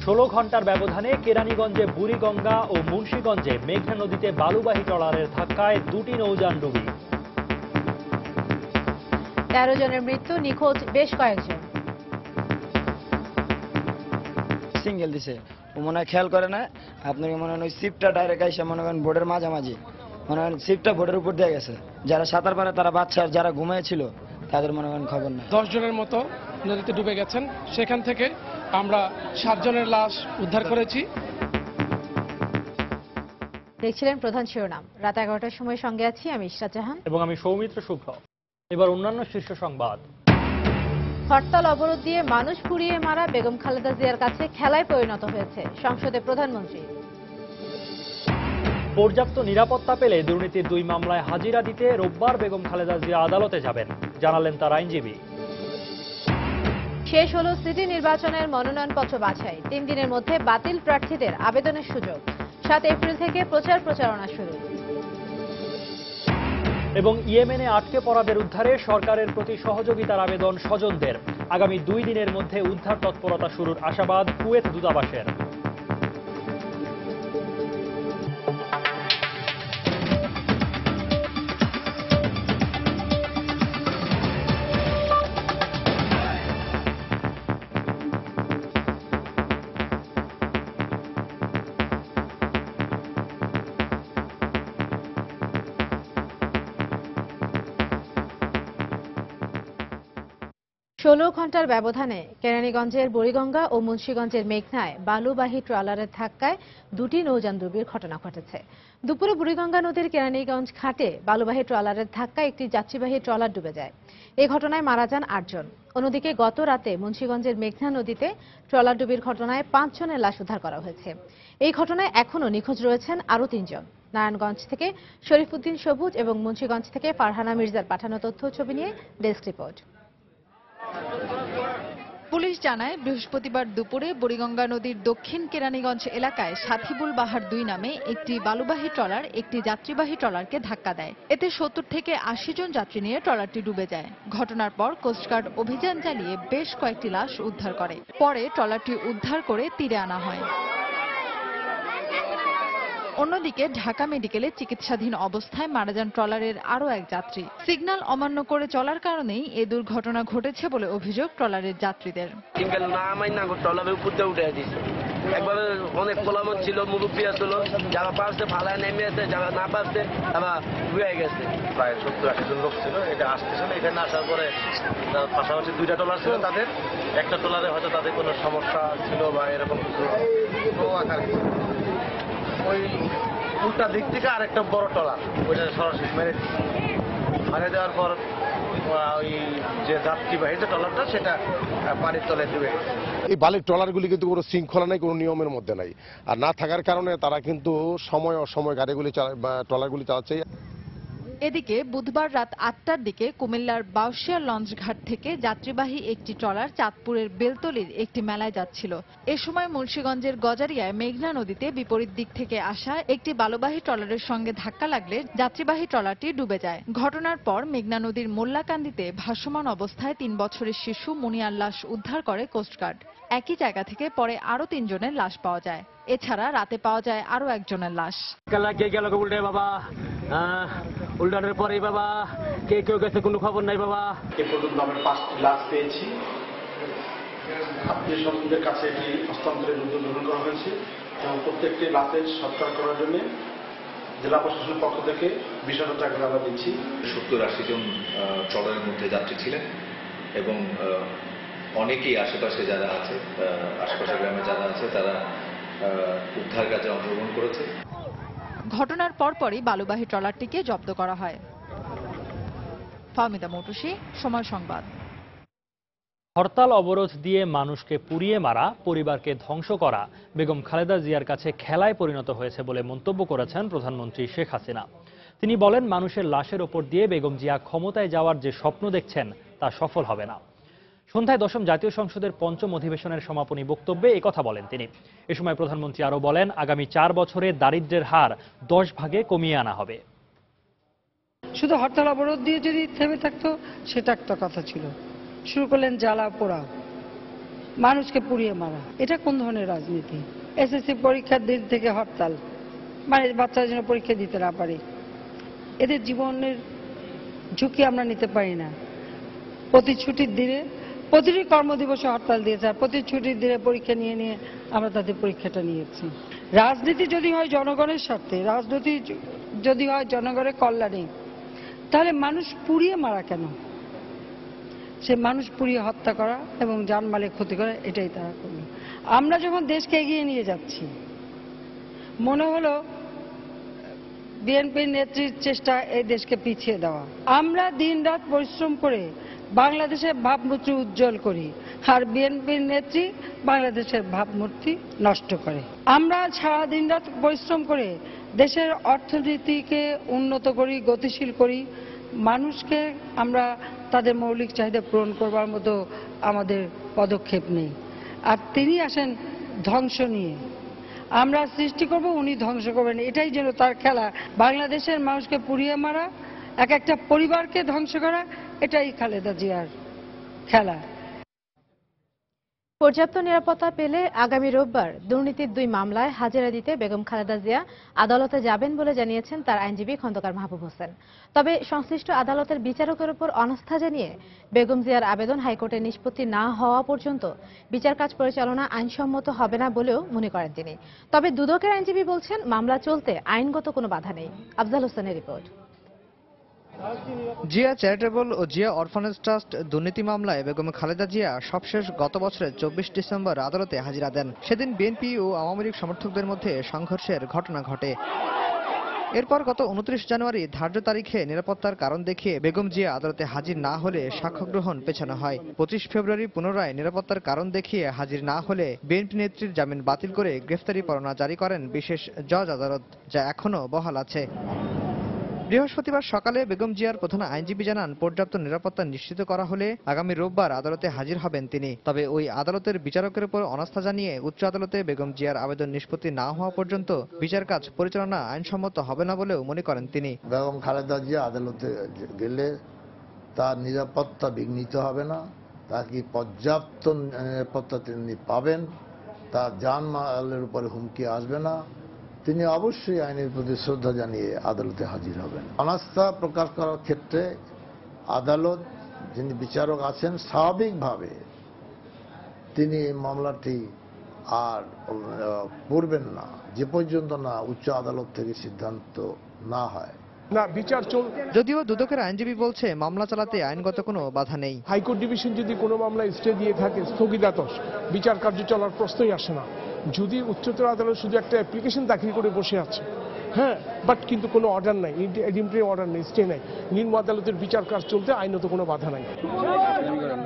16 ঘন্টার ব্যবধানে কেরানীগঞ্জে বুড়িগঙ্গা ও মুন্সিগঞ্জে মেঘনা নদীতে বালুবাহী ট্রলারের ধাক্কায় দুটি নৌযান ডুবি। 13 জনের মৃত্যু, নিখোঁজ বেশ কয়েকজন। সিঙ্গেল দিছে, ও মনে হয় খেয়াল করে না, আপনাকে মনে হয় ওই সিপটা ডাইরেক্ট আইসা মনে করেন বোর্ডের মাঝামাঝি, মনে হয় সিপটা বোর্ডের উপর দিয়ে গেছে। যারা সাঁতার পারে তারা বাচ্চা, আর যারা ঘুমিয়েছিল তাদের মনে করেন খবর নাই। 10 জনের মতো নদীতে ডুবে গেছেন। সেখান থেকে আমরা 7 জনের লাশ উদ্ধার করেছি। দেখছিলেন প্রধান শিরোনাম। রাত 11টার সময় সঙ্গে আছি আমি ইশরাত জাহান এবং আমি সৌমিত্র শুভ্র। এবার অন্যান্য শীর্ষ সংবাদ। হরতাল অবরোধ দিয়ে মানুষ পুড়িয়ে মারা বেগম খালেদা জিয়ার কাছে খেলায় পরিণত হয়েছে সংসদে প্রধানমন্ত্রী। পর্যাপ্ত নিরাপত্তা পেলে দুর্নীতির 2 মামলায় হাজিরা দিতে রোববার বেগম খালেদা জিয়া আদালতে যাবেন, জানালেন তার আইনজীবী। শেষ হলো সিটি নির্বাচনের মনোনয়নপত্র বাছাই। 3 দিনের মধ্যে বাতিল প্রার্থীদের আবেদনের সুযোগ। 7 এপ্রিল থেকে প্রচারণা শুরু। এবং ইয়েমেনে আটকে পড়াদের উদ্ধারে সরকারের প্রতি সহযোগিতার আবেদন স্বজনদের। আগামী 2 দিনের মধ্যে উদ্ধার তৎপরতা শুরুর আশাবাদ কুয়েত দূতাবাসের। ষোলো ঘন্টার ব্যবধানে কেরানীগঞ্জের বুড়িগঙ্গা ও মুন্সিগঞ্জের মেঘনায় বালুবাহী ট্রলারের ধাক্কায় দুটি নৌযান ডুবির ঘটনা ঘটেছে। দুপুরে বুড়িগঙ্গা নদীর কেরানীগঞ্জ ঘাটে বালুবাহী ট্রলারের ধাক্কায় একটি যাত্রীবাহী ট্রলার ডুবে যায়। এই ঘটনায় মারা যান 8 জন। অন্যদিকে গত রাতে মুন্সিগঞ্জের মেঘনা নদীতে ট্রলার ডুবির ঘটনায় 5 জনের লাশ উদ্ধার করা হয়েছে। এই ঘটনায় এখনও নিখোঁজ রয়েছেন আরও 3 জন। নারায়ণগঞ্জ থেকে শরীফউদ্দিন সবুজ এবং মুন্সিগঞ্জ থেকে ফারহানা মির্জার পাঠানো তথ্য ছবি নিয়ে ডেস্ক রিপোর্ট। পুলিশ জানায়, বৃহস্পতিবার দুপুরে বুড়িগঙ্গা নদীর দক্ষিণ কেরানীগঞ্জ এলাকায় সাথীবুল বাহার 2 নামে একটি বালুবাহী ট্রলার একটি যাত্রীবাহী ট্রলারকে ধাক্কা দেয়। এতে 70 থেকে 80 জন যাত্রী নিয়ে ট্রলারটি ডুবে যায়। ঘটনার পর কোস্টগার্ড অভিযান চালিয়ে বেশ কয়েকটি লাশ উদ্ধার করে। পরে ট্রলারটি উদ্ধার করে তীরে আনা হয়। অন্যদিকে ঢাকা মেডিকেলে চিকিৎসাধীন অবস্থায় মারা যান ট্রলারের আরও এক যাত্রী। সিগন্যাল অমান্য করে চলার কারণেই এ দুর্ঘটনা ঘটেছে বলে অভিযোগ ট্রলারের যাত্রীদের। ট্রলারের উপর দিয়ে উঠে দিচ্ছে, একবারে অনেক কোলামন ছিল, মুরব্বী আসলো, যারা পারছে ফালায় নেমে আছে, যারা না পারছে তারা ডুবে গেছে। প্রায় 70-80 জন লোক ছিল, এটা আসতেছিল। এখানে আসার পরে পাশাপাশি 2টা ট্রলার ছিল, তাদের একটা ট্রলারে হয়তো তাদের কোনো সমস্যা ছিল বা এরকম কিছু ওই উল্টা দিক থেকে আরেকটা বড় ট্রলার ওইটা সরাসরি মেরে দেওয়ার পর ওই যে যাত্রীবাহী যে ট্রলারটা সেটা পানির তলায় ডুবে গেছে। এই বালির ট্রলারগুলি কিন্তু কোনো শৃঙ্খলা নেই, কোনো নিয়মের মধ্যে নাই, আর না থাকার কারণে তারা কিন্তু সময় অসময় গাড়িগুলি ট্রলারগুলি চালাচ্ছে। এদিকে বুধবার রাত 8টার দিকে কুমিল্লার বাউশিয়া লঞ্চ ঘাট থেকে যাত্রীবাহী একটি ট্রলার চাঁদপুরের বেলতলির একটি মেলায় যাচ্ছিল। এ সময় মুন্সিগঞ্জের গজারিয়ায় মেঘনা নদীতে বিপরীত দিক থেকে আসা একটি বালুবাহী ট্রলারের সঙ্গে ধাক্কা লাগলে যাত্রীবাহী ট্রলারটি ডুবে যায়। ঘটনার পর মেঘনা নদীর মোল্লাকান্দিতে ভাসমান অবস্থায় 3 বছরের শিশু মুনিয়ার লাশ উদ্ধার করে কোস্টগার্ড। একই জায়গা থেকে পরে আরও 3 জনের লাশ পাওয়া যায়। এছাড়া রাতে পাওয়া যায় আরও একজনের লাশ। উল্টানোর পরে বাবা কেউ গেছে কোনো খবর নাই বাবা। এ পর্যন্ত আমরা 5টি লাশ পেয়েছি। আত্মীয় স্বজনদের কাছে এটি হস্তান্তরের উদ্যোগ গ্রহণ করা হয়েছে এবং প্রত্যেকটি লাশের সৎকার করার জন্য জেলা প্রশাসনের পক্ষ থেকে 20,000 টাকা আমরা দিচ্ছি। 70-80 জন ট্রলারের মধ্যে যাত্রী ছিলেন এবং অনেকেই আশেপাশে যারা আছে, আশেপাশে গ্রামে যারা আছে তারা উদ্ধার কাজে অংশগ্রহণ করেছে। ঘটনার পরপরই বালুবাহী ট্রলারটিকে জব্দ করা হয়। ফাহমিদা মৌটুসী, সময় সংবাদ। হরতাল অবরোধ দিয়ে মানুষকে পুড়িয়ে মারা, পরিবারকে ধ্বংস করা বেগম খালেদা জিয়ার কাছে খেলায় পরিণত হয়েছে বলে মন্তব্য করেছেন প্রধানমন্ত্রী শেখ হাসিনা। তিনি বলেন, মানুষের লাশের ওপর দিয়ে বেগম জিয়া ক্ষমতায় যাওয়ার যে স্বপ্ন দেখছেন তা সফল হবে না। সন্ধ্যায় 10ম জাতীয় সংসদের 5ম অধিবেশনের সমাপনী বক্তব্যে একথা বলেন তিনি। এ সময় প্রধানমন্ত্রী আরও বলেন, আগামী 4 বছরে দারিদ্র্যের হার 10 ভাগে কমিয়ে আনা হবে। শুধু হরতাল অবরোধ দিয়ে যদি থেমে থাকতো সেটা একটা কথা ছিল, শুরু করলেন জ্বালা পোড়া, মানুষকে পুড়িয়ে মারা, এটা কোন ধরনের রাজনীতি? এসএসসি পরীক্ষার দিন থেকে হরতাল, মানে বাচ্চারা যেন পরীক্ষা দিতে না পারে। এদের জীবনের ঝুঁকি আমরা নিতে পারি না। প্রতি ছুটির দিনে, প্রতিটি কর্মদিবসে হরতাল দিয়েছে, আর প্রতি ছুটির দিনে পরীক্ষা নিয়ে নিয়ে আমরা তাদের পরীক্ষাটা নিয়েছি। রাজনীতি যদি হয় জনগণের স্বার্থে, রাজনীতি যদি হয় জনগণের কল্যাণে, তাহলে মানুষ পুড়িয়ে মারা কেন? সে মানুষ পুড়িয়ে হত্যা করা এবং জানমালের ক্ষতি করা, এটাই তারা করল। আমরা যখন দেশকে এগিয়ে নিয়ে যাচ্ছি, মনে হলো বিএনপির নেত্রীর চেষ্টা এই দেশকে পিছিয়ে দেওয়া। আমরা দিনরাত পরিশ্রম করে বাংলাদেশের ভাবমূর্তি উজ্জ্বল করি, আর বিএনপির নেত্রী বাংলাদেশের ভাবমূর্তি নষ্ট করে। আমরা সারা দিনরাত পরিশ্রম করে দেশের অর্থনীতিকে উন্নত করি, গতিশীল করি, মানুষকে আমরা তাদের মৌলিক চাহিদা পূরণ করবার মতো আমাদের পদক্ষেপ নেই। আর তিনি আসেন ধ্বংস নিয়ে। আমরা সৃষ্টি করব, উনি ধ্বংস করবেন, এটাই যেন তার খেলা। বাংলাদেশের মানুষকে পুড়িয়ে মারা, এক একটা পরিবারকে ধ্বংস করা, এটাই খালেদা জিয়ার খেলা। পর্যাপ্ত নিরাপত্তা পেলে আগামী রোববার দুর্নীতির 2 মামলায় হাজিরা দিতে বেগম খালেদা জিয়া আদালতে যাবেন বলে জানিয়েছেন তার আইনজীবী খন্দকার মাহবুব হোসেন। তবে সংশ্লিষ্ট আদালতের বিচারকের উপর অনাস্থা জানিয়ে বেগম জিয়ার আবেদন হাইকোর্টের নিষ্পত্তি না হওয়া পর্যন্ত বিচার কাজ পরিচালনা আইনসম্মত হবে না বলেও মনে করেন তিনি। তবে দুদকের আইনজীবী বলছেন মামলা চলতে আইনগত কোনো বাধা নেই। আফজাল হোসেনের রিপোর্ট। জিয়া চ্যারিটেবল ও জিয়া অরফানেজ ট্রাস্ট দুর্নীতি মামলায় বেগম খালেদা জিয়া সবশেষ গত বছরের 24 ডিসেম্বর আদালতে হাজিরা দেন। সেদিন বিএনপি ও আওয়ামী লীগ সমর্থকদের মধ্যে সংঘর্ষের ঘটনা ঘটে। এরপর গত 29 জানুয়ারি ধার্য তারিখে নিরাপত্তার কারণ দেখিয়ে বেগম জিয়া আদালতে হাজির না হলে সাক্ষ্য গ্রহণ পেছানো হয়। 25 ফেব্রুয়ারি পুনরায় নিরাপত্তার কারণ দেখিয়ে হাজির না হলে বিএনপি নেত্রীর জামিন বাতিল করে গ্রেফতারি পরোয়ানা জারি করেন বিশেষ জজ আদালত, যা এখনো বহাল আছে। বৃহস্পতিবার সকালে বেগম জিয়ার প্রধান আইনজীবী জানান, পর্যাপ্ত নিরাপত্তা নিশ্চিত করা হলে আগামী রোববার আদালতে হাজির হবেন তিনি। তবে ওই আদালতের বিচারকের উপর অনাস্থা জানিয়ে উচ্চ আদালতে বেগম জিয়ার আবেদন নিষ্পত্তি না হওয়া পর্যন্ত বিচার কাজ পরিচালনা আইনসম্মত হবে না বলেও মনে করেন তিনি। বেগম খালেদা জিয়া আদালতে গেলে তার নিরাপত্তা বিঘ্নিত হবে না, তাকে পর্যাপ্ত নিরাপত্তা তিনি পাবেন, তার জানমালের উপরে হুমকি আসবে না। তিনি অবশ্যই আইনের প্রতি শ্রদ্ধা জানিয়ে আদালতে হাজির হবেন। অনাস্থা প্রকাশ করার ক্ষেত্রে আদালত যিনি বিচারক আছেন স্বাভাবিকভাবে তিনি এই মামলাটি আর করবেন না যে পর্যন্ত না উচ্চ আদালত থেকে সিদ্ধান্ত না হয়। যদিও দুদকের আইনজীবী বলছে মামলা চালাতে আইনগত কোনো বাধা নেই। হাইকোর্ট ডিভিশন যদি কোনো মামলায় স্টে দিয়ে থাকে, স্থগিতাদেশ, বিচার কার্য চলার প্রশ্নই আসে না। যদি উচ্চতর আদালত শুধু একটা অ্যাপ্লিকেশন দাখিল করে বসে আছে, হ্যাঁ, বাট কিন্তু কোনো অর্ডার নাই, ইন্টিরিম অর্ডার নেই, স্টে নাই, নিম্ন আদালতের বিচার কাজ চলতে আইনত কোনো বাধা নাই।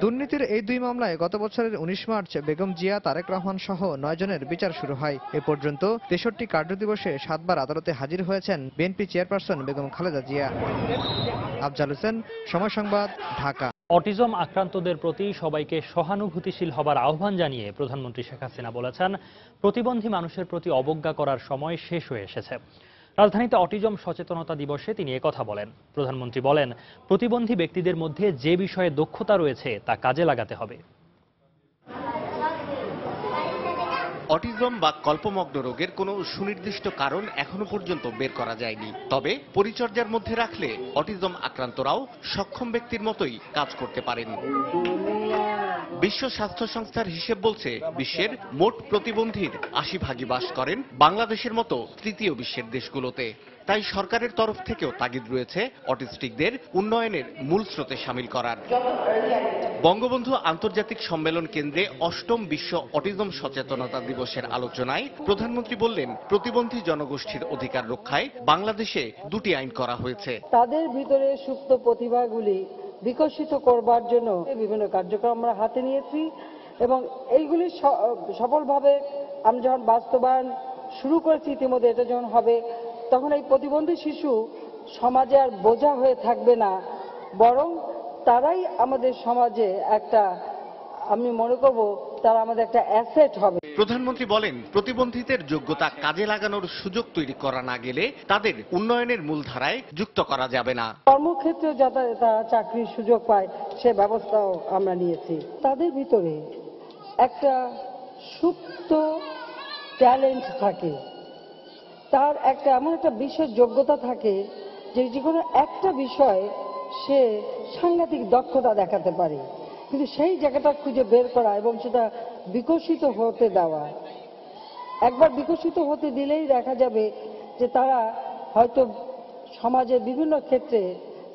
দুর্নীতির এই 2 মামলায় গত বছরের 19 মার্চ বেগম জিয়া, তারেক রহমান সহ 9 জনের বিচার শুরু হয়। এ পর্যন্ত 63 কার্যদিবসে 7 বার আদালতে হাজির হয়েছেন বিএনপি চেয়ারপারসন বেগম খালেদা জিয়া। আফজাল হোসেন, সময় সংবাদ, ঢাকা। অটিজম আক্রান্তদের প্রতি সবাইকে সহানুভূতিশীল হবার আহ্বান জানিয়ে প্রধানমন্ত্রী শেখ হাসিনা বলেছেন, প্রতিবন্ধী মানুষের প্রতি অবজ্ঞা করার সময় শেষ হয়ে এসেছে। রাজধানীতে অটিজম সচেতনতা দিবসে তিনি একথা বলেন। প্রধানমন্ত্রী বলেন, প্রতিবন্ধী ব্যক্তিদের মধ্যে যে বিষয়ে দক্ষতা রয়েছে তা কাজে লাগাতে হবে। অটিজম বা কল্পমগ্ন রোগের কোনো সুনির্দিষ্ট কারণ এখনো পর্যন্ত বের করা যায়নি। তবে পরিচর্যার মধ্যে রাখলে অটিজম আক্রান্তরাও সক্ষম ব্যক্তির মতোই কাজ করতে পারেন। বিশ্ব স্বাস্থ্য সংস্থার হিসেব বলছে, বিশ্বের মোট প্রতিবন্ধীর 80% বাস করেন বাংলাদেশের মতো তৃতীয় বিশ্বের দেশগুলোতে। তাই সরকারের তরফ থেকেও তাগিদ রয়েছে অটিস্টিকদের উন্নয়নের মূল স্রোতে শামিল করার। বঙ্গবন্ধু আন্তর্জাতিক সম্মেলন কেন্দ্রে 8ম বিশ্ব অটিজম সচেতনতা দিবসের আলোচনায় প্রধানমন্ত্রী বললেন, প্রতিবন্ধী জনগোষ্ঠীর অধিকার রক্ষায় বাংলাদেশে 2টি আইন করা হয়েছে। তাদের ভিতরে সুপ্ত প্রতিভাগুলি বিকশিত করবার জন্য বিভিন্ন কার্যক্রম আমরা হাতে নিয়েছি এবং এইগুলি সফলভাবে আমরা যখন বাস্তবায়ন শুরু করেছি, ইতিমধ্যে এটা যখন হবে, তখন এই প্রতিবন্ধী শিশু সমাজে আর বোঝা হয়ে থাকবে না, বরং তারাই আমাদের সমাজে একটা, আমি মনে করব তারা আমাদের একটা অ্যাসেট হবে। প্রধানমন্ত্রী বলেন, প্রতিবন্ধীদের যোগ্যতা কাজে লাগানোর সুযোগ তৈরি করা না গেলে তাদের উন্নয়নের মূলধারায় যুক্ত করা যাবে না। কর্মক্ষেত্রে যাতে তারা চাকরির সুযোগ পায় সে ব্যবস্থাও আমরা নিয়েছি। তাদের ভিতরে একটা সুপ্ত ট্যালেন্ট থাকে, তার একটা এমন একটা বিশেষ যোগ্যতা থাকে যে কোনো একটা বিষয়ে সে সাংঘাতিক দক্ষতা দেখাতে পারে, কিন্তু সেই জায়গাটা খুঁজে বের করা এবং সেটা বিকশিত হতে দেওয়া। একবার বিকশিত হতে দিলেই দেখা যাবে যে তারা হয়তো সমাজের বিভিন্ন ক্ষেত্রে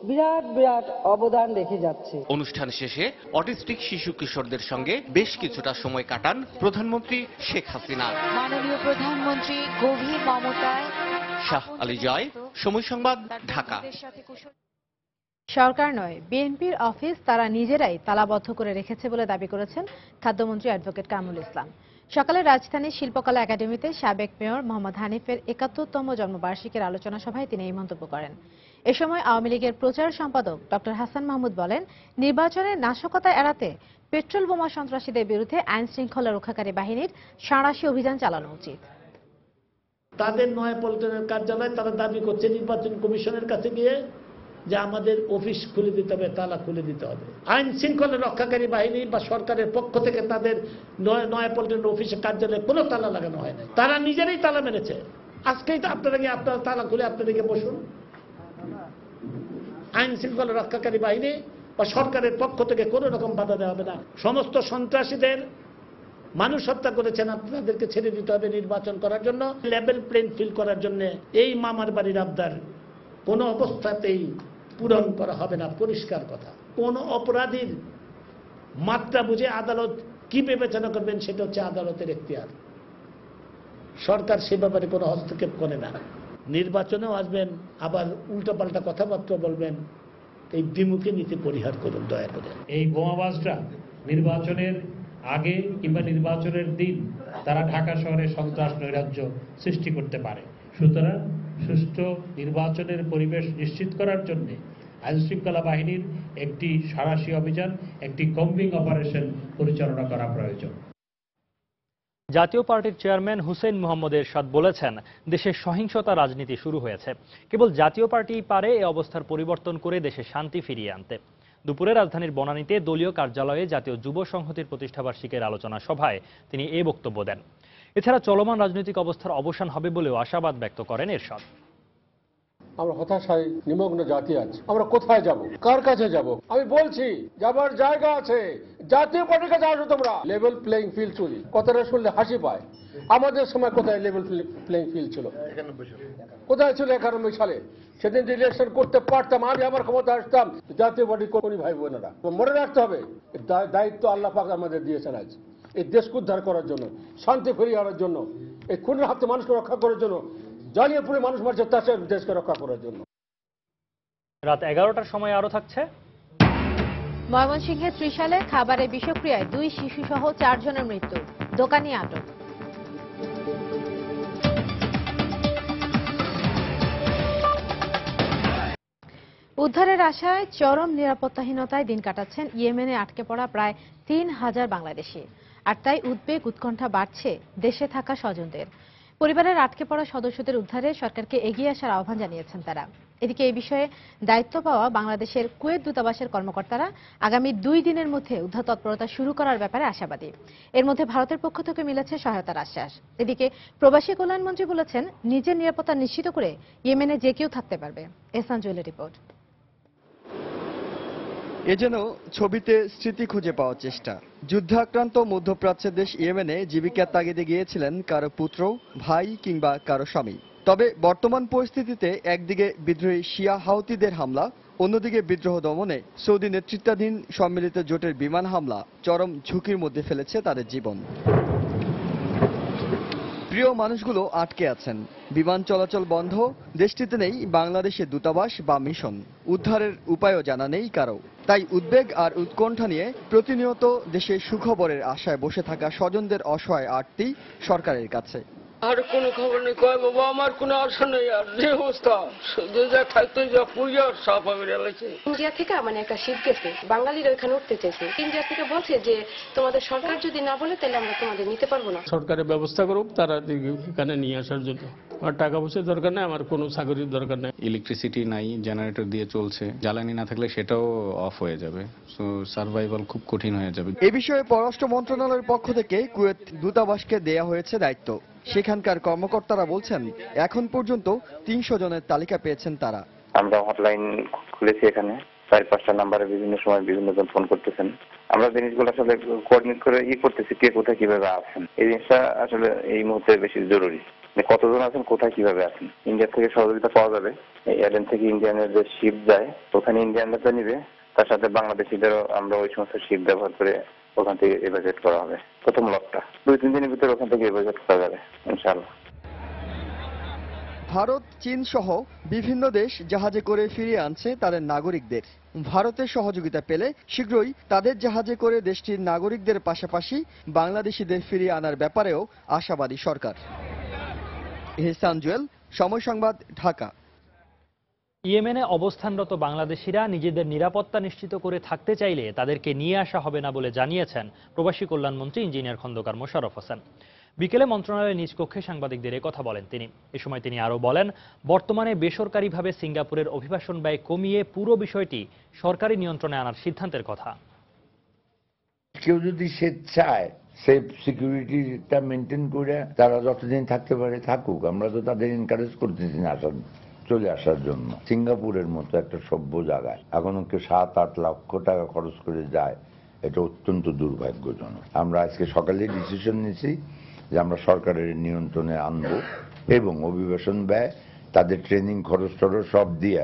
বিরাট বিরাট অবদান রেখে যাচ্ছে। অনুষ্ঠান শেষে অটিস্টিক শিশু কিশোরদের সঙ্গে বেশ কিছুটা সময় কাটান প্রধানমন্ত্রী শেখ হাসিনা। মাননীয় প্রধানমন্ত্রী গভীর মমতায়। শাহ আলী জয়, সময় সংবাদ, ঢাকা। সরকার নয়, বিএনপির অফিস তারা নিজেরাই তালাবদ্ধ করে রেখেছে বলে দাবি করেছেন খাদ্যমন্ত্রী অ্যাডভোকেট কামরুল ইসলাম। সকালে রাজধানীর শিল্পকলা একাডেমিতে সাবেক মেয়র মোহাম্মদ হানিফের ৭১তম জন্মবার্ষিকীর আলোচনা সভায় তিনি এই মন্তব্য করেন। এ সময় আওয়ামী লীগের প্রচার সম্পাদক ডক্টর হাসান মাহমুদ বলেন, নির্বাচনের নাশকতা এড়াতে পেট্রোল বোমা সন্ত্রাসীদের বিরুদ্ধে আইন শৃঙ্খলা রক্ষাকারী বাহিনীর সাঁড়াশি অভিযান চালানো উচিত। তাদের নয়াপল্টনের কার্যালয় তারা দাবি করছে নির্বাচন কমিশনের কাছে গিয়ে যে আমাদের অফিস খুলে দিতে হবে, তালা খুলে দিতে হবে। আইন শৃঙ্খলা রক্ষাকারী বাহিনী বা সরকারের পক্ষ থেকে তাদের নয়াপল্টনের অফিসে কার্যালয়ে কোনো তালা লাগানো হয় না, তারা নিজেরাই তালা মেরেছে। আজকেই তো আপনারা গিয়ে আপনারা তালা খুলে আপনারা গিয়ে বসুন। আইন শৃঙ্খলা রক্ষাকারী বাহিনী বা সরকারের পক্ষ থেকে কোনো রকম বাধা দেওয়া হবে না। সমস্ত সন্ত্রাসীদের মানুষ হত্যা করেছেন, আপনাদেরকে ছেড়ে দিতে হবে নির্বাচন করার জন্য, লেভেল প্লেইং ফিল্ড করার জন্য। এই মামার বাড়ির আবদার কোনো অবস্থাতেই পূরণ করা হবে না। পরিষ্কার কথা। কোন অপরাধীর মাত্রা বুঝে আদালত কি বিবেচনা করবেন সেটা হচ্ছে আদালতের এখতিয়ার। সরকার সে ব্যাপারে কোনো হস্তক্ষেপ করে না। নির্বাচনেও আসবেন, আবার উল্টোপাল্টা কথাবার্তা বলবেন, এই দ্বিমুখী নীতি পরিহার করুন দয়া করে। এই বোমাবাজরা নির্বাচনের আগে কিংবা নির্বাচনের দিন তারা ঢাকা শহরে সন্ত্রাস নৈরাজ্য সৃষ্টি করতে পারে। সুতরাং সুষ্ঠু নির্বাচনের পরিবেশ নিশ্চিত করার জন্য আইনশৃঙ্খলা বাহিনীর একটি সাঁড়াশি অভিযান, একটি কম্বিং অপারেশন পরিচালনা করা প্রয়োজন। জাতীয় পার্টির চেয়ারম্যান হুসেইন মোহাম্মদ এরশাদ বলেছেন, দেশে সহিংসতা রাজনীতি শুরু হয়েছে। কেবল জাতীয় পার্টিই পারে এ অবস্থার পরিবর্তন করে দেশে শান্তি ফিরিয়ে আনতে। দুপুরে রাজধানীর বনানীতে দলীয় কার্যালয়ে জাতীয় যুব সংহতির প্রতিষ্ঠাবার্ষিকীর আলোচনা সভায় তিনি এই বক্তব্য দেন। এছাড়া চলমান রাজনৈতিক অবস্থার অবসান হবে বলেও আশাবাদ ব্যক্ত করেন এরশাদ। আমরা হতাশায় নিমগ্ন জাতি আছি, আমরা কোথায় যাব, কার কাছে যাব? আমি বলছি যাবার জায়গা আছে, জাতীয় পার্টির কাছে আসো তোমরা। লেভেল প্লেইং ফিল্ড চুরি, কথাটা শুনলে হাসি পায়। আমাদের সময় কোথায় লেভেল প্লেইং ফিল্ড ছিল? কোথায় ছিল ৯১ সালে? সেদিন ইলেকশন করতে পারতাম, আমি আমার ক্ষমতা আসতাম। জাতীয় পার্টি কোন ভাই বোনেরা মনে রাখতে হবে, দায়িত্ব আল্লাহ পাক আমাদের দিয়েছেন আজ এই দেশকে উদ্ধার করার জন্য, শান্তি ফিরিয়ে আনার জন্য, এই খুনের হাতে মানুষকে রক্ষা করার জন্য, জ্বালিয়ে পুড়ে মানুষ মারছে তার দেশকে রক্ষা করার জন্য। রাত ১১টার সময় আরো থাকছে। ময়মনসিংহের ত্রিশালে খাবারে বিষক্রিয়ায় ২ শিশু সহ ৪ জনের মৃত্যু, দোকানি আটক। উদ্ধারের আশায় চরম নিরাপত্তাহীনতায় দিন কাটাচ্ছেন ইয়েমেনে আটকে পড়া প্রায় ৩,০০০ বাংলাদেশি। আর তাই উদ্বেগ উৎকণ্ঠা বাড়ছে দেশে থাকা স্বজনদের। পরিবারের আটকে পড়া সদস্যদের উদ্ধারে সরকারকে এগিয়ে আসার আহ্বান জানিয়েছেন তারা। এদিকে এই বিষয়ে দায়িত্ব পাওয়া বাংলাদেশের কুয়েত দূতাবাসের কর্মকর্তারা আগামী ২ দিনের মধ্যে উদ্ধার তৎপরতা শুরু করার ব্যাপারে আশাবাদী। এর মধ্যে ভারতের পক্ষ থেকে মিলেছে সহায়তার আশ্বাস। এদিকে প্রবাসী কল্যাণমন্ত্রী বলেছেন, নিজের নিরাপত্তা নিশ্চিত করে ইয়েমেনে যে কেউ থাকতে পারবে। এহসান জুয়েলের রিপোর্ট। এ যেন ছবিতে স্মৃতি খুঁজে পাওয়ার চেষ্টা। যুদ্ধাক্রান্ত মধ্যপ্রাচ্যের দেশ ইয়েমেনে জীবিকার তাগিদে গিয়েছিলেন কারো পুত্র, ভাই কিংবা কারো স্বামী। তবে বর্তমান পরিস্থিতিতে একদিকে বিদ্রোহী শিয়া হাউতিদের হামলা, অন্যদিকে বিদ্রোহ দমনে সৌদি নেতৃত্বাধীন সম্মিলিত জোটের বিমান হামলা চরম ঝুঁকির মধ্যে ফেলেছে তাদের জীবন। প্রিয় মানুষগুলো আটকে আছেন, বিমান চলাচল বন্ধ, দেশটিতে নেই বাংলাদেশের দূতাবাস বা মিশন, উদ্ধারের উপায়ও জানা নেই কারো। তাই উদ্বেগ আর উৎকণ্ঠা নিয়ে প্রতিনিয়ত দেশে সুখবরের আশায় বসে থাকা স্বজনদের অসহায় আর্তি সরকারের কাছে। আর কোনো খবর নেই, কয় বাবা আমার কোনো আশা নেই, আর যে অবস্থা যে যা থাকতে যা পুজো সাপ আমি রেলেছে। ইন্ডিয়া থেকে মানে একটা শিপ গেছে, বাঙালিরা ওইখানে উঠতে চাইছে। ইন্ডিয়া থেকে বলছে যে তোমাদের সরকার যদি না বলে তাহলে আমরা তোমাদের নিতে পারবো না। সরকারের ব্যবস্থা করুক তারা এখানে নিয়ে আসার জন্য। আমার টাকা পয়সার দরকার নেই, আমার কোনো চাকরির দরকার নেই। ইলেকট্রিসিটি নাই, জেনারেটর দিয়ে চলছে, জ্বালানি না থাকলে সেটাও অফ হয়ে যাবে, সো সার্ভাইভাল খুব কঠিন হয়ে যাবে। এ বিষয়ে পররাষ্ট্র মন্ত্রণালয়ের পক্ষ থেকে কুয়েত দূতাবাসকে দেয়া হয়েছে দায়িত্ব। সেখানকার কর্মকর্তারা বলছেন এখন পর্যন্ত 300 জনের তালিকা পেয়েছেন তারা। আমরা হটলাইন খুলেছি, এখানে 4-5টা নাম্বারে বিভিন্ন সময় বিভিন্ন জন ফোন করতেছেন। আমরা জিনিসগুলো আসলে কোঅর্ডিনেট করে করতেছি, কে কোথায় কিভাবে আছেন। এই জিনিসটা আসলে এই মুহূর্তে বেশি জরুরি, কতজন আছেন, কোথায় কিভাবে আছেন। ইন্ডিয়া থেকে সহযোগিতা পাওয়া যাবে, এডেন থেকে ইন্ডিয়ানের যে শিপ যায় ওখানে ইন্ডিয়ানরা নিবে, তার সাথে বাংলাদেশিদেরও আমরা ওই সমস্ত শিপ ব্যবহার করে ওখান থেকে এভাকুয়েট করা হবে। প্রথম লকটা 2-3 দিনের ভিতরে ওখান থেকে এভাকুয়েট করা যাবে ইনশাআল্লাহ। ভারত, চীন সহ বিভিন্ন দেশ জাহাজে করে ফিরিয়ে আনছে তাদের নাগরিকদের। ভারতের সহযোগিতা পেলে শীঘ্রই তাদের জাহাজে করে দেশটির নাগরিকদের পাশাপাশি বাংলাদেশিদের ফিরিয়ে আনার ব্যাপারেও আশাবাদী সরকার। ইহসান জুয়েল, সময় সংবাদ, ঢাকা। ইয়েমেনে অবস্থানরত বাংলাদেশিরা নিজেদের নিরাপত্তা নিশ্চিত করে থাকতে চাইলে তাদেরকে নিয়ে আসা হবে না বলে জানিয়েছেন প্রবাসী কল্যাণমন্ত্রী ইঞ্জিনিয়ার খন্দকার মোশাররফ হোসেন। বিকেলে মন্ত্রণালয়ের নিজ কক্ষে সাংবাদিকদের কথা বলেন তিনি। এ সময় তিনি আরও বলেন, বর্তমানে বেসরকারিভাবে সিঙ্গাপুরের অভিবাসন ব্যয় কমিয়ে পুরো বিষয়টি সরকারি নিয়ন্ত্রণে আনার সিদ্ধান্তের কথা। কেউ যদি সে চায় সেফ সিকিউরিটিটা মেনটেন করে তারা যতদিন থাকতে পারে থাকুক, আমরা তো তাদের এনকারেজ করতেছি না চলে আসার জন্য। সিঙ্গাপুরের মতো একটা সভ্য জায়গায় এখনো কেউ 7-8 লক্ষ টাকা খরচ করে যায়, এটা অত্যন্ত দুর্ভাগ্যজনক। আমরা আজকে সকালে ডিসিশন নিয়েছি যে আমরা সরকারের নিয়ন্ত্রণে আনবো এবং অভিবাসন ব্যয় তাদের ট্রেনিং খরচ টরচ সব দিয়ে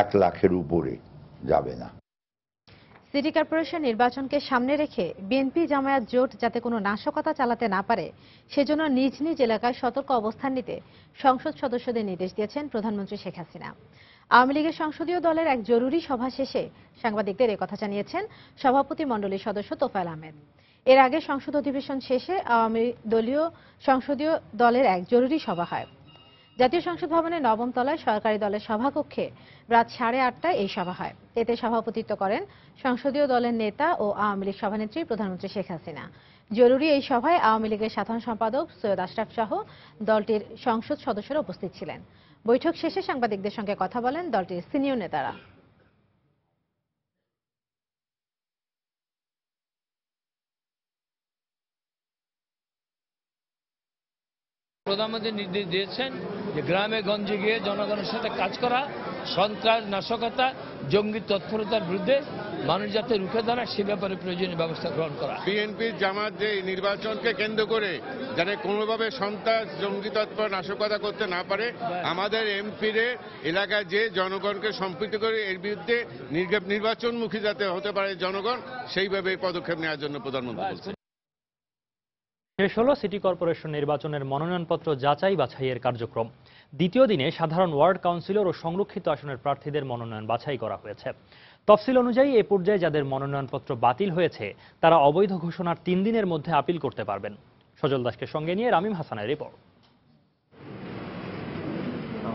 1 লাখের উপরে যাবে না। সিটি কর্পোরেশন নির্বাচনকে সামনে রেখে বিএনপি জামায়াত জোট যাতে কোনো নাশকতা চালাতে না পারে সেজন্য নিজ নিজ এলাকায় সতর্ক অবস্থান নিতে সংসদ সদস্যদের নির্দেশ দিয়েছেন প্রধানমন্ত্রী শেখ হাসিনা। আওয়ামী লীগের সংসদীয় দলের এক জরুরি সভা শেষে সাংবাদিকদের একথা জানিয়েছেন সভাপতি মণ্ডলীর সদস্য তোফায়েল আহমেদ। এর আগে সংসদ অধিবেশন শেষে আওয়ামী দলীয় সংসদীয় দলের এক জরুরি সভা হয়। জাতীয় সংসদ ভবনের 9ম তলায় সরকারি দলের সভাকক্ষে রাত 8:30টায় এই সভা হয়। এতে সভাপতিত্ব করেন সংসদীয় দলের নেতা ও আওয়ামী লীগ সভানেত্রী প্রধানমন্ত্রী শেখ হাসিনা। জরুরি এই সভায় আওয়ামী লীগের সাধারণ সম্পাদক সৈয়দ আশরাফ সহ দলটির সংসদ সদস্যরা উপস্থিত ছিলেন। বৈঠক শেষে সাংবাদিকদের সঙ্গে কথা বলেন দলটির সিনিয়র নেতারা। প্রধানমন্ত্রী নির্দেশ দিয়েছেন যে গ্রামে গঞ্জে গিয়ে জনগণের সাথে কাজ করা, সন্ত্রাস, নাশকতা, জঙ্গি তৎপরতার বিরুদ্ধে মানুষ যাতে রুখে দাঁড়ায় সে ব্যাপারে প্রয়োজনীয় ব্যবস্থা গ্রহণ করা। বিএনপি জামাত যে নির্বাচনকে কেন্দ্র করে যাতে কোনোভাবে সন্ত্রাস, জঙ্গি তৎপর, নাশকতা করতে না পারে, আমাদের এমপিরে এলাকায় যে জনগণকে সম্পৃক্ত করে এর বিরুদ্ধে নির্বাচনমুখী যাতে হতে পারে জনগণ, সেইভাবে পদক্ষেপ নেওয়ার জন্য প্রধানমন্ত্রী বলছেন। শেষ হলো সিটি কর্পোরেশন নির্বাচনের মনোনয়নপত্র যাচাই বাছাইয়ের কার্যক্রম। দ্বিতীয় দিনে সাধারণ ওয়ার্ড কাউন্সিলর ও সংরক্ষিত আসনের প্রার্থীদের মনোনয়ন বাছাই করা হয়েছে। তফসিল অনুযায়ী এ পর্যায়ে যাদের মনোনয়নপত্র বাতিল হয়েছে তারা অবৈধ ঘোষণার 3 দিনের মধ্যে আপিল করতে পারবেন। সজল দাসকে সঙ্গে নিয়ে রামিম হাসানের রিপোর্ট।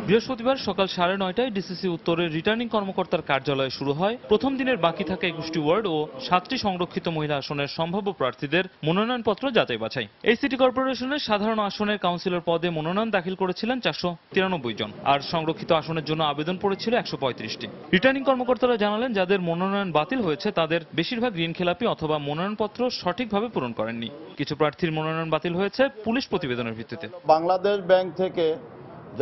বৃহস্পতিবার সকাল 9:30টায় ডিসিসি উত্তরের রিটার্নিং কর্মকর্তার কার্যালয়ে শুরু হয় প্রথম দিনের বাকি থাকা 21টি ওয়ার্ড ও 7টি সংরক্ষিত মহিলা আসনের সম্ভাব্য প্রার্থীদের মনোনয়নপত্র যাচাই বাছাই। এই সিটি কর্পোরেশনের সাধারণ আসনের কাউন্সিলর পদে মনোনয়ন দাখিল করেছিলেন 493 জন, আর সংরক্ষিত আসনের জন্য আবেদন পড়েছিল 135টি। রিটার্নিং কর্মকর্তারা জানালেন, যাদের মনোনয়ন বাতিল হয়েছে তাদের বেশিরভাগ ঋণখেলাপি অথবা মনোনয়নপত্র সঠিকভাবে পূরণ করেননি। কিছু প্রার্থীর মনোনয়ন বাতিল হয়েছে পুলিশ প্রতিবেদনের ভিত্তিতে। বাংলাদেশ ব্যাংক থেকে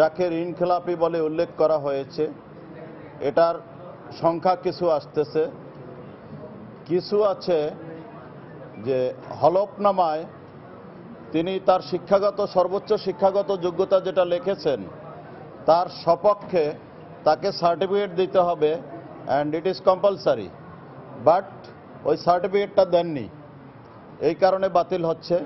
যাকে ঋণখেলাপি বলে উল্লেখ করা হয়েছে, এটার সংখ্যা কিছু আসতেছে, কিছু আছে যে হলফনামায় তিনি তার সর্বোচ্চ শিক্ষাগত যোগ্যতা যেটা লিখেছেন তার সপক্ষে তাকে সার্টিফিকেট দিতে হবে, and it is compulsory, but ওই সার্টিফিকেটটা দেননি, এই কারণে বাতিল হচ্ছে।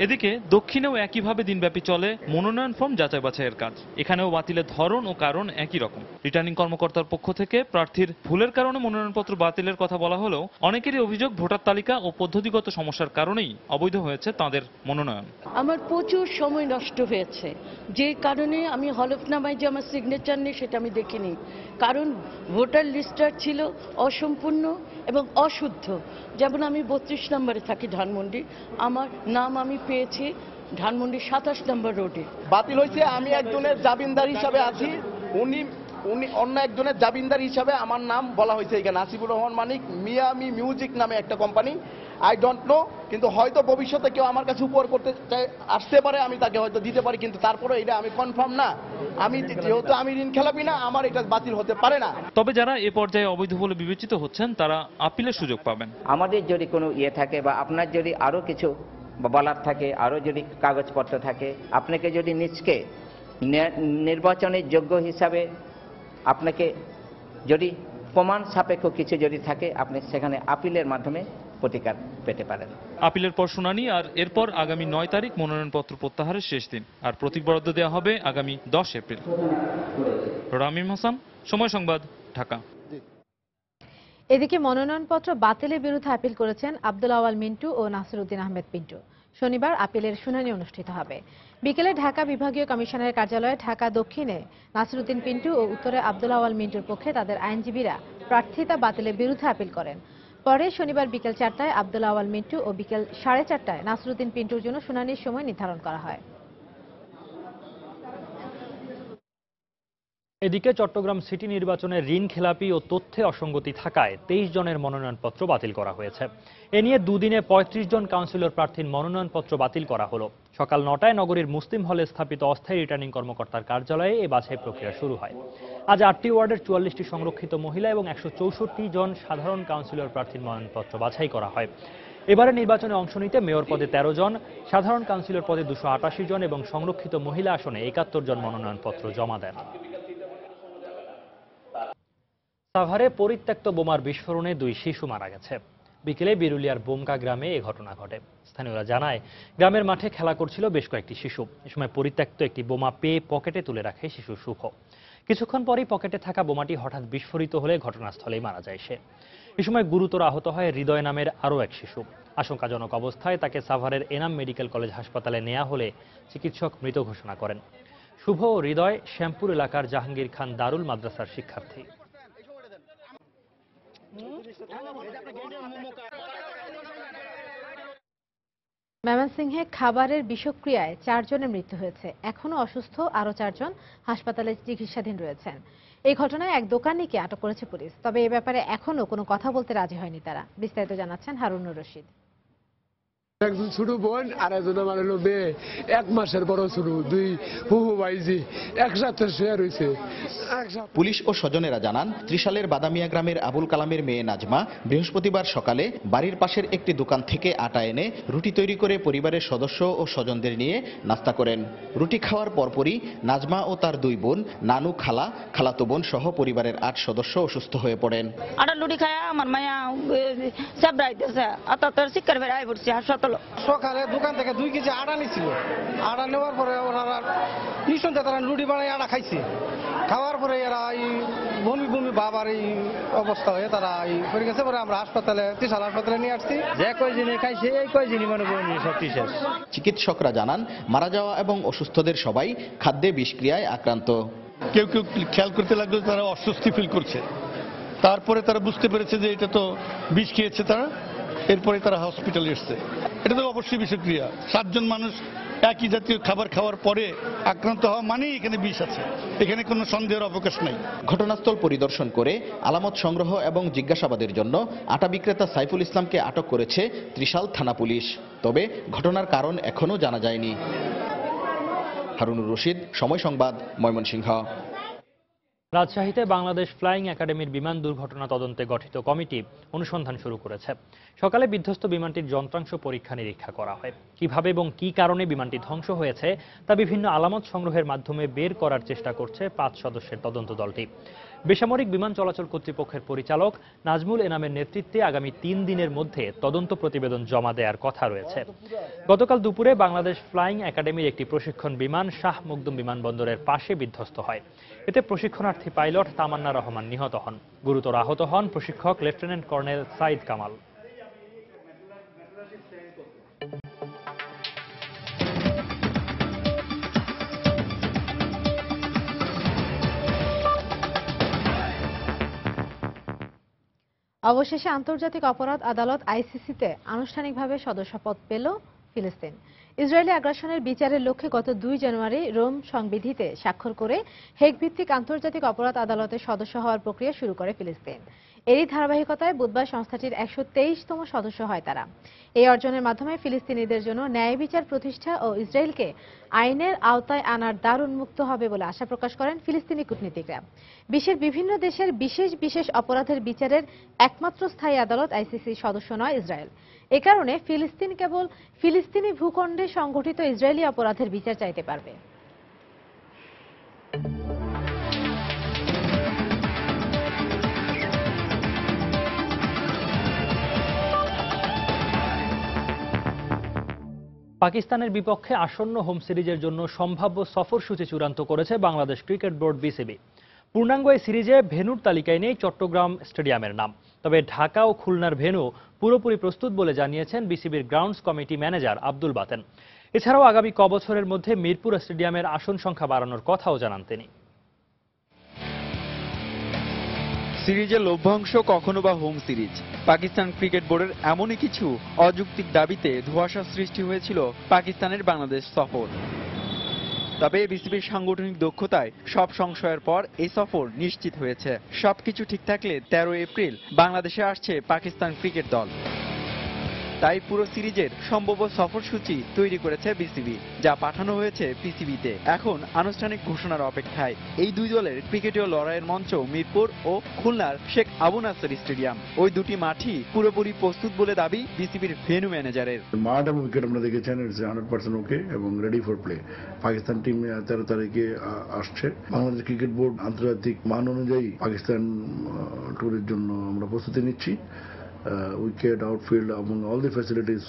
এদিকে দক্ষিণেও একইভাবে দিনব্যাপী চলে মনোনয়ন ফর্ম যাচাই বাছাইয়ের কাজ। এখানেও বাতিলের ধরন ও কারণ একই রকম। রিটার্নিং কর্মকর্তার পক্ষ থেকে প্রার্থীর ভুলের কারণে মনোনয়নপত্র বাতিলের কথা বলা হলেও অনেকেরই অভিযোগ ভোটার তালিকা ও পদ্ধতিগত সমস্যার কারণেই অবৈধ হয়েছে তাদের মনোনয়ন। আমার প্রচুর সময় নষ্ট হয়েছে, যে কারণে আমি হলফনামায় যে আমার সিগনেচার নেই সেটা আমি দেখিনি, কারণ ভোটার লিস্টটা ছিল অসম্পূর্ণ এবং অশুদ্ধ। যেমন আমি 32 নম্বরে থাকি ধানমন্ডি, আমার নাম আমি পেয়েছি ধানমন্ডি 27 নম্বর রোডে। বাতিল হয়েছে, আমি একজনের জামিনদার হিসাবে আছি, উনি অন্য একজনের জামিনদার হিসাবে আমার নাম বলা হয়েছে এখানে। আসিফুর রহমান মানিক, মিয়ামি মিউজিক নামে একটা কোম্পানি, আই ডোন্ট নো, কিন্তু হয়তো ভবিষ্যতে কেউ আমার কাছে উপহার করতে চাই আসতে পারে, আমি তাকে হয়তো দিতে পারি, কিন্তু তারপরে এটা আমি কনফার্ম না। আমি যেহেতু আমি ঋণ খেলাপি না, আমার এটা বাতিল হতে পারে না। তবে যারা এ পর্যায়ে অবৈধ বলে বিবেচিত হচ্ছেন তারা আপিলের সুযোগ পাবেন। আমাদের যদি কোনো থাকে বা আপনার যদি আরো কিছু বলার থাকে, আরো যদি কাগজপত্র থাকে, আপনাকে যদি নিজকে নির্বাচনের যোগ্য হিসাবে আপনাকে যদি প্রমাণ সাপেক্ষ কিছু যদি থাকে, আপনি সেখানে আপিলের মাধ্যমে প্রতিকার পেতে পারেন। আপিলের পর শুনানি, আর এরপর আগামী 9 তারিখ মনোনয়নপত্র প্রত্যাহারের শেষ দিন, আর প্রতীক বরাদ্দ দেওয়া হবে আগামী 10 এপ্রিল। রামিম হাসান, সময় সংবাদ, ঢাকা। এদিকে মনোনয়নপত্র বাতিলের বিরুদ্ধে আপিল করেছেন আব্দুল আওয়াল মিন্টু ও নাসিরউদ্দিন আহমেদ পিন্টু। শনিবার আপিলের শুনানি অনুষ্ঠিত হবে। বিকেলে ঢাকা বিভাগীয় কমিশনারের কার্যালয়ে ঢাকা দক্ষিণে নাসিরউদ্দিন পিন্টু ও উত্তরে আব্দুল আওয়াল মিন্টুর পক্ষে তাদের আইনজীবীরা প্রার্থিতা বাতিলের বিরুদ্ধে আপিল করেন। পরে শনিবার বিকেল 4টায় আব্দুল আওয়াল মিন্টু ও বিকেল 4:30টায় নাসিরউদ্দিন পিন্টুর জন্য শুনানির সময় নির্ধারণ করা হয়। এদিকে চট্টগ্রাম সিটি নির্বাচনে ঋণ খেলাপি ও তথ্যে অসঙ্গতি থাকায় 23 জনের মনোনয়নপত্র বাতিল করা হয়েছে। এ নিয়ে দুদিনে 35 জন কাউন্সিলর প্রার্থীর মনোনয়নপত্র বাতিল করা হলো। সকাল 9টায় নগরীর মুসলিম হলে স্থাপিত অস্থায়ী রিটার্নিং কর্মকর্তার কার্যালয়ে এই বাছাই প্রক্রিয়া শুরু হয়। আজ 8টি ওয়ার্ডের 44টি সংরক্ষিত মহিলা এবং 164 জন সাধারণ কাউন্সিলর প্রার্থীর মনোনয়নপত্র বাছাই করা হয়। এবারে নির্বাচনে অংশ নিতে মেয়র পদে 13 জন, সাধারণ কাউন্সিলর পদে 288 জন এবং সংরক্ষিত মহিলা আসনে 71 জন মনোনয়নপত্র জমা দেন। সাভারে পরিত্যক্ত বোমার বিস্ফোরণে 2 শিশু মারা গেছে। বিকেলে বিরুলিয়ার বোমকা গ্রামে এ ঘটনা ঘটে। স্থানীয়রা জানায়, গ্রামের মাঠে খেলা করছিল বেশ কয়েকটি শিশু। এ সময় পরিত্যক্ত একটি বোমা পেয়ে পকেটে তুলে রাখে শিশু শুভ। কিছুক্ষণ পরই পকেটে থাকা বোমাটি হঠাৎ বিস্ফোরিত হলে ঘটনাস্থলেই মারা যায় সে। এ সময় গুরুতর আহত হয় হৃদয় নামের আরও এক শিশু। আশঙ্কাজনক অবস্থায় তাকে সাভারের এনাম মেডিকেল কলেজ হাসপাতালে নেওয়া হলে চিকিৎসক মৃত ঘোষণা করেন। শুভ ও হৃদয় শ্যামপুর এলাকার জাহাঙ্গীর খান দারুল মাদ্রাসার শিক্ষার্থী। ময়মনসিংহে খাবারের বিষক্রিয়ায় 4 জনের মৃত্যু হয়েছে। এখনো অসুস্থ আরও 4 জন হাসপাতালে চিকিৎসাধীন রয়েছেন। এই ঘটনায় এক দোকানিকে আটক করেছে পুলিশ। তবে এ ব্যাপারে এখনো কোনো কথা বলতে রাজি হয়নি তারা। বিস্তারিত জানাচ্ছেন হারুনুর রশিদ। একজন ছোট বোন আর একজন আমার হলো মেয়ে, 1 মাসের বড় ছোট, 2 হুহু ভাইজি একসাথে শুয়ে রয়েছে। পুলিশ ও স্বজনেরা জানান, ত্রিশালের বাদামিয়া গ্রামের আবুল কালামের মেয়ে নাজমা বৃহস্পতিবার সকালে বাড়ির পাশের একটি দোকান থেকে আটা এনে রুটি তৈরি করে পরিবারের সদস্য ও স্বজনদের নিয়ে নাস্তা করেন। রুটি খাওয়ার পরপরই নাজমা ও তার 2 বোন, নানু, খালা, খালাতো বোন সহ পরিবারের 8 সদস্য অসুস্থ হয়ে পড়েন। আটা রুটি খায় আমার মায়া সাবরাইতেছে, আতাতর শিকার বেড়াই পড়ছে হাসপাতাল। সকালে দোকান থেকে 2 কেজি আটা নিছিল। আটা নেওয়ার পরে ওরা নিঃসন্দেহে তারা রুটি বানাই আটা খাইছে। খাওয়ার পরে এরা এই বমি বমি বাবার এই অবস্থা হয়ে তারা এই পড়ে গেছে। পরে আমরা হাসপাতালে, ত্রিশাল হাসপাতালে নিয়ে আসছি। যে কয়জনে খাইছে এই কয়জনই মনে করেন সব শেষ। চিকিৎসকরা জানান, মারা যাওয়া এবং অসুস্থদের সবাই খাদ্যে বিষক্রিয়ায় আক্রান্ত। কেউ কেউ খেয়াল করতে লাগলো তারা অস্বস্তি ফিল করছে। তারপরে তারা বুঝতে পেরেছে যে এটা তো বিষ খেয়েছে তারা। এরপরে তারা হসপিটালে এসছে। এটা তো অবশ্যই বিষক্রিয়া। 7 জন মানুষ একই জাতীয় খাবার খাওয়ার পরে আক্রান্ত হওয়া মানেই এখানে বিষ আছে, এখানে কোনো সন্দেহের অবকাশ নাই। ঘটনাস্থল পরিদর্শন করে আলামত সংগ্রহ এবং জিজ্ঞাসাবাদের জন্য আটা বিক্রেতা সাইফুল ইসলামকে আটক করেছে ত্রিশাল থানা পুলিশ। তবে ঘটনার কারণ এখনো জানা যায়নি। হারুনুর রশিদ, সময় সংবাদ, ময়মনসিংহ। রাজশাহীতে বাংলাদেশ ফ্লাইং একাডেমির বিমান দুর্ঘটনা তদন্তে গঠিত কমিটি অনুসন্ধান শুরু করেছে। সকালে বিধ্বস্ত বিমানটির যন্ত্রাংশ পরীক্ষা নিরীক্ষা করা হয়। কিভাবে এবং কী কারণে বিমানটি ধ্বংস হয়েছে তা বিভিন্ন আলামত সংগ্রহের মাধ্যমে বের করার চেষ্টা করছে 5 সদস্যের তদন্ত দলটি। বেসামরিক বিমান চলাচল কর্তৃপক্ষের পরিচালক নাজমুল এনামের নেতৃত্বে আগামী 3 দিনের মধ্যে তদন্ত প্রতিবেদন জমা দেওয়ার কথা রয়েছে। গতকাল দুপুরে বাংলাদেশ ফ্লাইং একাডেমির একটি প্রশিক্ষণ বিমান শাহ মখদুম বিমানবন্দরের পাশে বিধ্বস্ত হয়। এতে প্রশিক্ষণার্থী পাইলট তামান্না রহমান নিহত হন। গুরুতর আহত হন প্রশিক্ষক লেফটেন্যান্ট কর্নেল সাইদ কামাল। অবশেষে আন্তর্জাতিক অপরাধ আদালত আইসিসিতে আনুষ্ঠানিকভাবে সদস্যপদ পেল ফিলিস্তিন। ইসরায়েলি আগ্রাসনের বিচারের লক্ষ্যে গত 2 জানুয়ারি রোম সংবিধিতে স্বাক্ষর করে হেগ ভিত্তিক আন্তর্জাতিক অপরাধ আদালতের সদস্য হওয়ার প্রক্রিয়া শুরু করে ফিলিস্তিন। এরই ধারাবাহিকতায় বুধবার সংস্থাটির 123তম সদস্য হয় তারা। এই অর্জনের মাধ্যমে ফিলিস্তিনিদের জন্য ন্যায় বিচার প্রতিষ্ঠা ও ইসরায়েলকে আইনের আওতায় আনার দ্বার উন্মুক্ত হবে বলে আশা প্রকাশ করেন ফিলিস্তিনি কূটনীতিকরা। বিশ্বের বিভিন্ন দেশের বিশেষ বিশেষ অপরাধের বিচারের একমাত্র স্থায়ী আদালত আইসিসির সদস্য নয় ইসরায়েল। এ কারণে ফিলিস্তিন কেবল ফিলিস্তিনি ভূখণ্ডে সংঘটিত ইসরায়েলি অপরাধের বিচার চাইতে পারবে। পাকিস্তানের বিপক্ষে আসন্ন হোম সিরিজের জন্য সম্ভাব্য সফরসূচি চূড়ান্ত করেছে বাংলাদেশ ক্রিকেট বোর্ড বিসিবি। পূর্ণাঙ্গ এই সিরিজে ভেন্যুর তালিকায় নেই চট্টগ্রাম স্টেডিয়ামের নাম, তবে ঢাকা ও খুলনার ভেন্যু পুরোপুরি প্রস্তুত বলে জানিয়েছেন বিসিবির grounds committee manager Abdul Baten. এছাড়াও আগামী কবছরের মধ্যে মিরপুর স্টেডিয়ামের আসন সংখ্যা বাড়ানোর কথাও জানান তিনি। সিরিজের লভ্যাংশ কখনো বা হোম সিরিজ। পাকিস্তান ক্রিকেট বোর্ডের এমনই কিছু অযৌক্তিক দাবিতে ধোঁয়াশা সৃষ্টি হয়েছিল পাকিস্তানের বাংলাদেশ সফর। তবে বিসিবির সাংগঠনিক দক্ষতায় সব সংশয়ের পর এই সফর নিশ্চিত হয়েছে। সবকিছু ঠিক থাকলে 13 এপ্রিল বাংলাদেশে আসছে পাকিস্তান ক্রিকেট দল। তাই পুরো সিরিজের সম্ভাব্য সফরসূচি তৈরি করেছে বিসিবি, যা পাঠানো হয়েছে পিসিবিতে। এখন আনুষ্ঠানিক ঘোষণার অপেক্ষায়। এই দুই দলের ক্রিকেটীয় লড়াইয়ের মঞ্চ মিরপুর ও খুলনার শেখ আবু নাসের স্টেডিয়াম। ওই দুটি মাঠই পুরোপুরি প্রস্তুত বলে দাবি বিসিবির ভেন্যু ম্যানেজারের। মাঠ এবং উইকেট আমরা দেখেছেন 100% ওকে এবং ready for play. Pakistan team 13 তারিখে আসছে। বাংলাদেশ ক্রিকেট বোর্ড আন্তর্জাতিক মান অনুযায়ী পাকিস্তান ট্যুরের জন্য আমরা প্রস্তুতি নিচ্ছি। উইকেট, আউটফিল্ড এবং অল দি ফ্যাসিলিটিস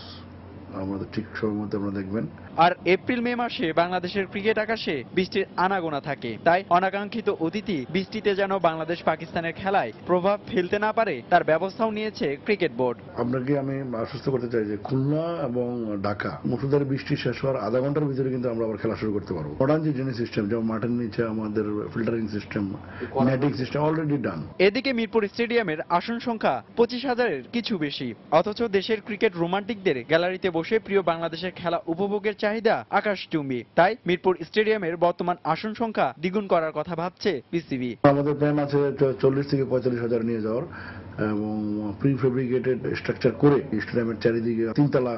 আমাদের ঠিক সময় মতো আমরা দেখবেন। আর এপ্রিল মে মাসে বাংলাদেশের ক্রিকেট আকাশে বৃষ্টির আনাগোনা থাকে, তাই অনাকাঙ্ক্ষিত অতিথি বৃষ্টিতে যেন বাংলাদেশ পাকিস্তানের খেলায় প্রভাব ফেলতে না পারে তার ব্যবস্থাও নিয়েছে ক্রিকেট বোর্ড। আপনাকে আমি আশ্বস্ত করতে চাই যে খুলনা এবং ঢাকা মুষলধারে বৃষ্টি শেষ হওয়ার আধা ঘন্টার ভিতরে কিন্তু আমরা আবার খেলা শুরু করতে পারবো। মডার্ন যে ড্রেনেজ সিস্টেম, যেমন মাঠের নিচে আমাদের filtering system, netting system already done. এদিকে মিরপুর স্টেডিয়ামের আসন সংখ্যা 25,000-এর কিছু বেশি, অথচ দেশের ক্রিকেট রোমান্টিকদের গ্যালারিতে বসে প্রিয় বাংলাদেশের খেলা উপভোগের চাহিদা আকাশচুম্বী। তাই মিরপুর স্টেডিয়ামের বর্তমান আসন সংখ্যা দ্বিগুণ করার কথা ভাবছে বিসিবি। আমাদের প্ল্যান আছে 40 থেকে 45,000 নিয়ে যাওয়ার এবং প্রি ফেব্রিকেটেড স্ট্রাকচার করে স্টেডিয়ামের চারিদিকে 3 তলা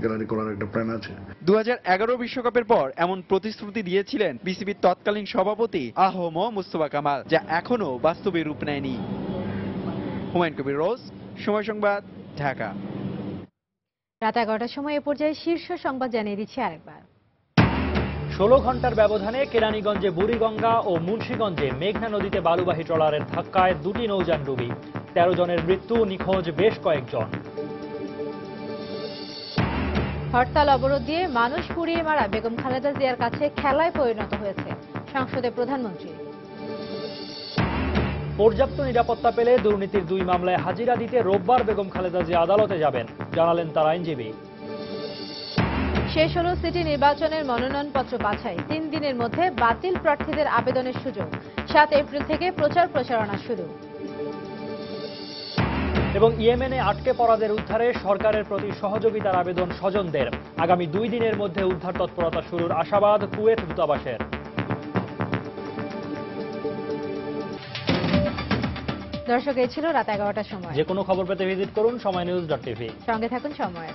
গ্যালারি করার একটা প্ল্যান আছে। 2011 বিশ্বকাপের পর এমন প্রতিশ্রুতি দিয়েছিলেন বিসিবির তৎকালীন সভাপতি আহম মুস্তফা কামাল, যা এখনো বাস্তবে রূপ নেয়নি। হুমায়ুন কবির রোজ, সময় সংবাদ, ঢাকা। রাত 11টার সময় এ পর্যায়ে শীর্ষ সংবাদ জানিয়ে দিচ্ছি আরেকবার। 16 ঘন্টার ব্যবধানে কেরানীগঞ্জে বুড়িগঙ্গা ও মুন্সিগঞ্জে মেঘনা নদীতে বালুবাহী ট্রলারের ধাক্কায় 2টি নৌযান ডুবি, 13 জনের মৃত্যু, নিখোঁজ বেশ কয়েকজন। হরতাল অবরোধ দিয়ে মানুষ পুড়িয়ে মারা বেগম খালেদা জিয়ার কাছে খেলায় পরিণত হয়েছে সংসদে প্রধানমন্ত্রী। পর্যাপ্ত নিরাপত্তা পেলে দুর্নীতির 2 মামলায় হাজিরা দিতে রোববার বেগম খালেদা জিয়া আদালতে যাবেন, জানালেন তার আইনজীবী। শেষ হলো সিটি নির্বাচনের মনোনয়নপত্র বাছাই। 3 দিনের মধ্যে বাতিল প্রার্থীদের আবেদনের সুযোগ। 7 এপ্রিল থেকে প্রচার প্রচারণা শুরু। এবং ইয়েমেনে আটকে পড়াদের উদ্ধারে সরকারের প্রতি সহযোগিতার আবেদন স্বজনদের। আগামী 2 দিনের মধ্যে উদ্ধার তৎপরতা শুরুর আশাবাদ কুয়েত দূতাবাসের। দর্শক, এই ছিল রাত 11টার সময়। যে কোনো খবর পেতে ভিজিট করুন সময়নিউজ.tv। সঙ্গে থাকুন সময়।